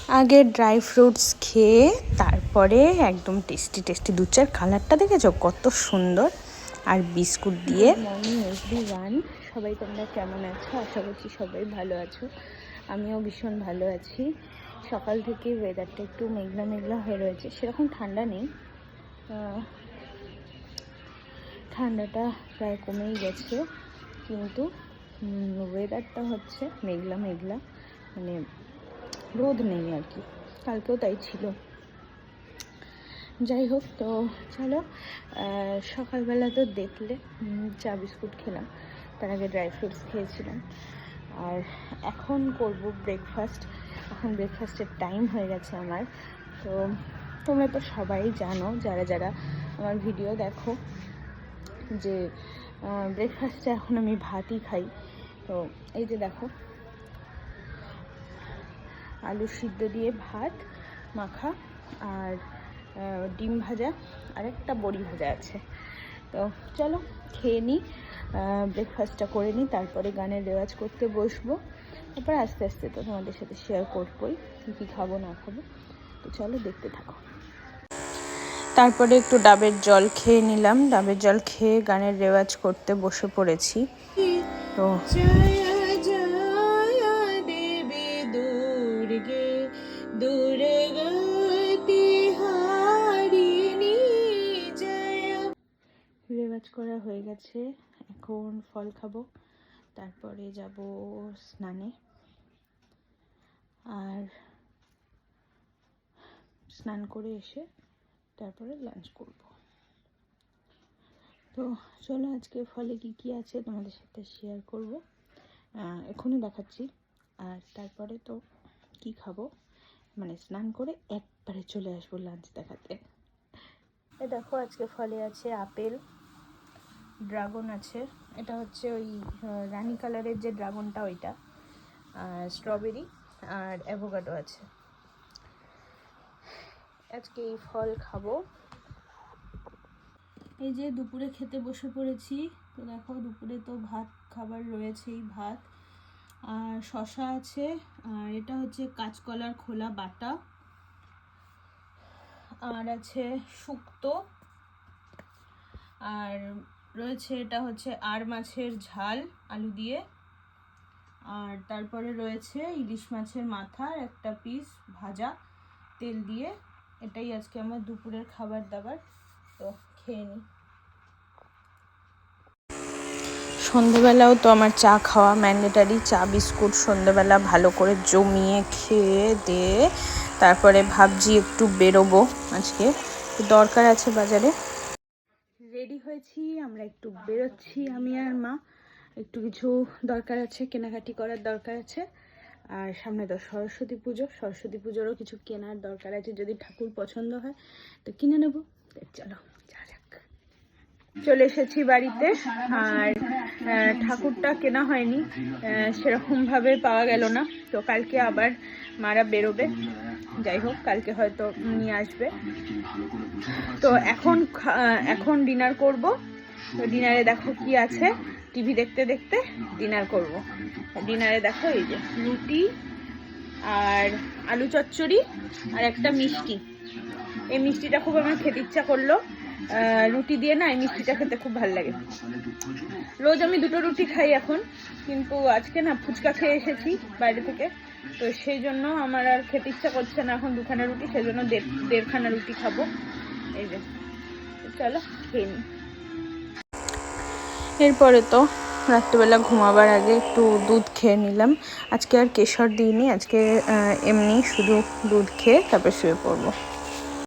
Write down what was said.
আগে dry fruits খেয়ে তারপরে একদম টেস্টি টেস্টি দুধের কালারটা দেখেছো কত সুন্দর, আর বিস্কুট দিয়ে। মর্নিং এভরিওয়ান, সবাই তোমরা কেমন আছো? আশা করছি সবাই ভালো আছো। আমিও ভীষণ ভালো আছি। সকাল থেকে ওয়েদারটা একটু মেঘলা মেঘলা হয়ে রয়েছে, সেরকম ঠান্ডা নেই, ঠান্ডাটা প্রায় কমেই গেছে, কিন্তু ওয়েদারটা হচ্ছে মেঘলা মেঘলা, মানে রোদ নেই আর কি। কালকেও তাই ছিল। যাই হোক, তো চলো, সকালবেলা তো দেখলে চা বিস্কুট খেলাম, তার আগে ড্রাই ফ্রুটস খেয়েছিলাম, আর এখন করব ব্রেকফাস্ট। এখন ব্রেকফাস্টের টাইম হয়ে গেছে আমার। তো তোমরা তো সবাই জানো, যারা যারা আমার ভিডিও দেখো, যে ব্রেকফাস্টে এখন আমি ভাতই খাই। তো এই যে দেখো, আলু সিদ্ধ দিয়ে ভাত মাখা, আর ডিম ভাজা, আর একটা বড়ি ভাজা আছে। তো চলো খেয়ে নিই, ব্রেকফাস্টটা করে নিই, তারপরে গানের রেওয়াজ করতে বসবো। তারপর আস্তে আস্তে তো তোমাদের সাথে শেয়ার করবোই কী কী খাবো না খাবো। তো চলো দেখতে থাকো। তারপরে একটু ডাবের জল খেয়ে নিলাম, ডাবের জল খেয়ে গানের রেওয়াজ করতে বসে পড়েছি। তো রেওয়াজ করা হয়ে গেছে, এখন ফল খাবো, তারপরে যাব স্নানে, আর স্নান করে এসে তারপরে লাঞ্চ করব। তো চলো, আজকে ফলে কি কি আছে তোমাদের সাথে শেয়ার করব, এখনই দেখাচ্ছি। আর তারপরে তো কি খাবো, মানে স্নান করে একবারে চলে আসবো লাঞ্চ দেখাতে। এ দেখো, আজকে ফলে আছে আপেল, ড্রাগন আছে, এটা হচ্ছে ওই রানী কালারের যে ড্রাগনটা ওইটা, আর স্ট্রবেরি আর অ্যাভোকাডো আছে। আজকে এই ফল খাবো। এই যে দুপুরে খেতে বসে পড়েছি। তো দেখো, দুপুরে তো ভাত খাবার রয়েছেই, ভাত আর শসা আছে, আর এটা হচ্ছে কাঁচকলার খোলা বাটা, আর আছে শুক্তো, আর রয়েছে এটা হচ্ছে আর মাছের ঝাল আলু দিয়ে, আর তারপরে রয়েছে ইলিশ মাছের মাথার একটা পিস ভাজা তেল দিয়ে। এটাই আজকে আমার দুপুরের খাবার দাবার। তো খেয়ে নিই। সন্ধেবেলাও তো আমার চা খাওয়া ম্যান্ডেটারি, চা বিস্কুট সন্ধেবেলা ভালো করে জমিয়ে খেয়ে দিয়ে তারপরে ভাবছি একটু বেরোবো, আজকে দরকার আছে বাজারে। রেডি হয়েছি, আমরা একটু বেরোচ্ছি, আমি আর মা। একটু কিছু দরকার আছে, কেনাকাটি করার দরকার আছে, আর সামনে তো সরস্বতী পুজো, সরস্বতী পুজোরও কিছু কেনার দরকার আছে, যদি ঠাকুর পছন্দ হয় তো কিনে নেবো। চলো চলে এসেছি বাড়িতে, আর ঠাকুরটা কেনা হয়নি, সেরকমভাবে পাওয়া গেল না। তো কালকে আবার মারা বেরোবে, যাই হোক কালকে হয়তো নিয়ে আসবে। তো এখন ডিনার করব। তো ডিনারে দেখো কি আছে, টিভি দেখতে দেখতে ডিনার করব। ডিনারে দেখো এই যে রুটি আর আলু চচ্চড়ি আর একটা মিষ্টি। এই মিষ্টিটা খুব আমার খেতে ইচ্ছা করলো, রুটি দিয়ে না এই মিষ্টিটা খেতে খুব ভালো লাগে। রোজ আমি দুটো রুটি খাই এখন, কিন্তু আজকে না ফুচকা খেয়ে এসেছি বাইরে থেকে, তো সেই জন্য আমার আর খেতে ইচ্ছা করছে না এখন দুখানা রুটি, সেই জন্য দেড়খানা রুটি খাবো। এই যে চলো খেয়ে নিই। এরপরে তো রাত্রিবেলা ঘুমাবার আগে একটু দুধ খেয়ে নিলাম। আজকে আর কেশর দিইনি, আজকে এমনি শুধু দুধ খেয়ে তারপর শুয়ে পড়বো।